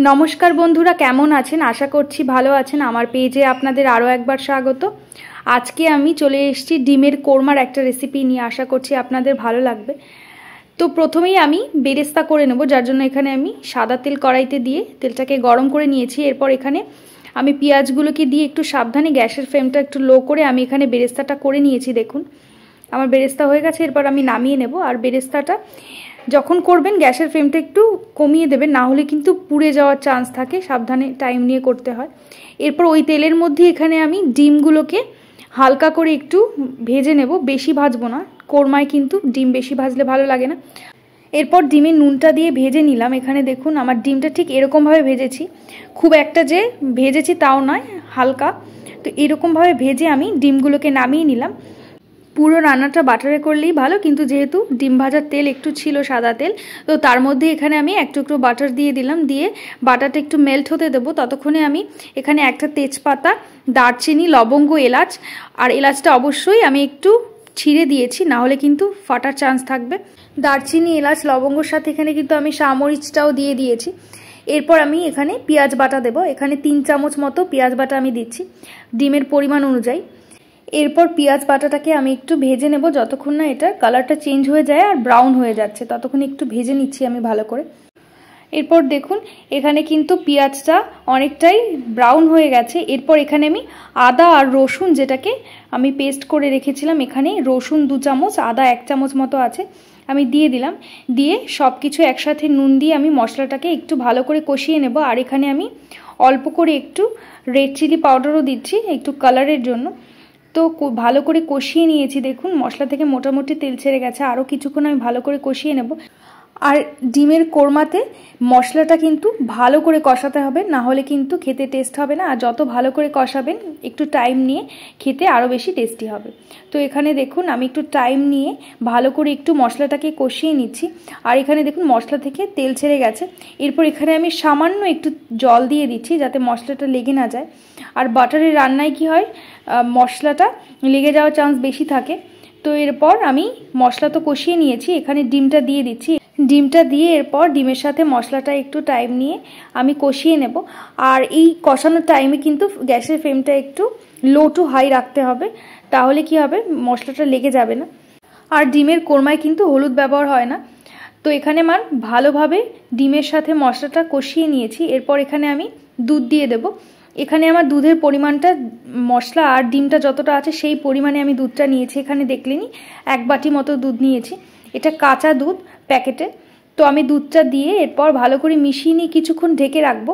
नमस्कार बंधुरा केमन आছেন आशा करছি ভালো আছেন। আমার পেজে আপনাদের আরো একবার স্বাগত। আজকে আমি চলে এসেছি ডিমের কোরমার একটা রেসিপি নিয়ে, আশা করছি আপনাদের ভালো লাগবে। তো প্রথমেই আমি বেরেস্তা করে নেব, যার জন্য এখানে আমি সাদা তেল কড়াইতে দিয়ে তেলটাকে গরম করে নিয়েছি। এরপর এখানে আমি পেঁয়াজগুলোকে দিয়ে একটু সাবধানে গ্যাসের ফ্লেমটা একটু লো করে আমি এখানে বেরেস্তাটা করে নিয়েছি। দেখুন আমার বেরেস্তা হয়ে গেছে। এরপর আমি নামিয়ে নেব। আর বেরেস্তাটা যখন করবেন গ্যাসের ফ্লেমটা একটু কমিয়ে দেবেন, না হলে কিন্তু পুড়ে যাওয়ার চান্স থাকে, সাবধানে টাইম নিয়ে করতে হয়। এরপর ওই তেলের মধ্যে এখানে আমি ডিমগুলোকে হালকা করে একটু ভেজে নেব, বেশি ভাজবো না, কোরমায় কিন্তু ডিম বেশি ভাজলে ভালো লাগে না। এরপর ডিমের নুনটা দিয়ে ভেজে নিলাম। এখানে দেখুন আমার ডিমটা ঠিক এরকমভাবে ভেজেছি, খুব একটা যে ভেজেছি তাও নয়, হালকা। তো এরকমভাবে ভেজে আমি ডিমগুলোকে নামিয়ে নিলাম। পুরো রান্নাটা বাটারে করলেই ভালো, কিন্তু যেহেতু ডিম ভাজার তেল একটু ছিল, সাদা তেল, তো তার মধ্যে এখানে আমি এক টুকরো বাটার দিয়ে দিলাম। দিয়ে বাটারটা একটু মেল্ট হতে দেবো। ততক্ষণে আমি এখানে একটা তেজপাতা, দারচিনি, লবঙ্গ, এলাচ, আর এলাচটা অবশ্যই আমি একটু ছিঁড়ে দিয়েছি, না হলে কিন্তু ফাটার চান্স থাকবে। দারচিনি, এলাচ, লবঙ্গর সাথে এখানে কিন্তু আমি সামরিচটাও দিয়ে দিয়েছি। এরপর আমি এখানে পেঁয়াজ বাটা দেবো। এখানে 3 চামচ মতো পেঁয়াজ বাটা আমি দিচ্ছি ডিমের পরিমাণ অনুযায়ী। এরপর পেঁয়াজ বাটাটাকে আমি একটু ভেজে নেব, যতক্ষণ না এটা কালারটা চেঞ্জ হয়ে যায় আর ব্রাউন হয়ে যাচ্ছে, ততক্ষণ একটু ভেজে নিচ্ছি আমি ভালো করে। এরপর দেখুন এখানে কিন্তু পেঁয়াজটা অনেকটাই ব্রাউন হয়ে গেছে। এরপর এখানে আমি আদা আর রসুন, যেটাকে আমি পেস্ট করে রেখেছিলাম, এখানে রসুন 2 চামচ, আদা 1 চামচ মতো আছে, আমি দিয়ে দিলাম। দিয়ে সব কিছু একসাথে নুন দিয়ে আমি মশলাটাকে একটু ভালো করে কষিয়ে নেব। আর এখানে আমি অল্প করে একটু রেড চিলি পাউডারও দিচ্ছি একটু কালারের জন্য। তো ভালো করে কষিয়ে নিয়েছি। দেখুন মশলা থেকে মোটামুটি তেল ছেড়ে গেছে, আরও কিছুক্ষণ আমি ভালো করে কষিয়ে নেব। আর ডিমের কোরমাতে মশলাটা কিন্তু ভালো করে কষাতে হবে, না হলে কিন্তু খেতে টেস্ট হবে না। আর যত ভালো করে কষাবেন একটু টাইম নিয়ে, খেতে আরও বেশি টেস্টি হবে। তো এখানে দেখুন আমি একটু টাইম নিয়ে ভালো করে একটু মশলাটাকে কষিয়ে নিচ্ছি। আর এখানে দেখুন মশলা থেকে তেল ছেড়ে গেছে। এরপর এখানে আমি সামান্য একটু জল দিয়ে দিচ্ছি, যাতে মশলাটা লেগে না যায়। আর বাটারের রান্নায় কি হয়, মশলাটা লেগে যাওয়ার চান্স বেশি থাকে। তো এরপর আমি মশলা তো কষিয়ে নিয়েছি, এখানে ডিমটা দিয়ে দিচ্ছি। ডিমটা দিয়ে এরপর ডিমের সাথে মশলাটা একটু টাইম নিয়ে আমি কষিয়ে নেব। আর এই কষানোর টাইমে কিন্তু গ্যাসের ফ্লেমটা একটু লো টু হাই রাখতে হবে, তাহলে কি হবে, মশলাটা লেগে যাবে না। আর ডিমের কোরমায় কিন্তু হলুদ ব্যবহার হয় না। তো এখানে আমার ভালোভাবে ডিমের সাথে মশলাটা কষিয়ে নিয়েছি। এরপর এখানে আমি দুধ দিয়ে দেব। এখানে আমার দুধের পরিমাণটা, মশলা আর ডিমটা যতটা আছে সেই পরিমাণে আমি দুধটা নিয়েছি। এখানে দেখলেনি 1 বাটি মতো দুধ নিয়েছি, এটা কাঁচা দুধ প্যাকেটে। তো আমি দুধটা দিয়ে এরপর ভালো করে মিশিয়ে নিয়ে কিছুক্ষণ ঢেকে রাখবো।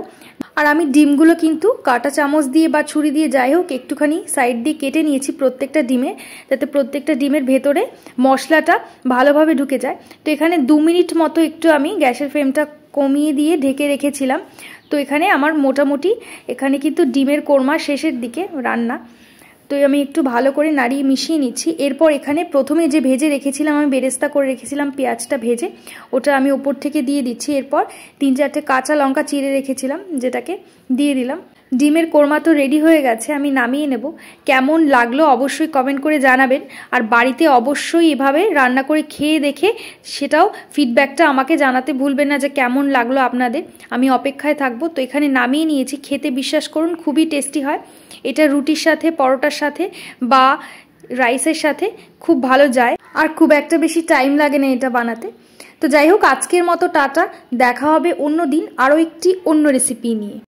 আর আমি ডিমগুলো কিন্তু কাঁটা চামচ দিয়ে বা ছুরি দিয়ে যাই হোক একটুখানি সাইড দিয়ে কেটে নিয়েছি প্রত্যেকটা ডিমে, যাতে প্রত্যেকটা ডিমের ভেতরে মশলাটা ভালোভাবে ঢুকে যায়। তো এখানে 2 মিনিট মতো একটু আমি গ্যাসের ফ্লেমটা কমিয়ে দিয়ে ঢেকে রেখেছিলাম। তো এখানে আমার মোটামুটি এখানে কিন্তু ডিমের কোরমা শেষের দিকে রান্না। তো আমি একটু ভালো করে নাড়িয়ে মিশিয়ে নিচ্ছি। এরপর এখানে প্রথমে যে ভেজে রেখেছিলাম, আমি বেরেস্তা করে রেখেছিলাম পেঁয়াজটা ভেজে, ওটা আমি ওপর থেকে দিয়ে দিচ্ছি। এরপর 3-4টে কাঁচা লঙ্কা চিড়ে রেখেছিলাম, যেটাকে দিয়ে দিলাম। ডিমের কোরমা তো রেডি হয়ে গেছে, আমি নামিয়ে নেব। কেমন লাগলো অবশ্যই কমেন্ট করে জানাবেন। আর বাড়িতে অবশ্যই এভাবে রান্না করে খেয়ে দেখে সেটাও ফিডব্যাকটা আমাকে জানাতে ভুলবেন না যে কেমন লাগলো আপনাদের, আমি অপেক্ষায় থাকবো। তো এখানে নামিয়ে নিয়েছি, খেতে বিশ্বাস করুন খুবই টেস্টি হয়। এটা রুটির সাথে, পরোটার সাথে বা রাইসের সাথে খুব ভালো যায়, আর খুব একটা বেশি টাইম লাগে না এটা বানাতে। তো যাই হোক, আজকের মতো টাটা, দেখা হবে অন্য দিন আরও একটি অন্য রেসিপি নিয়ে।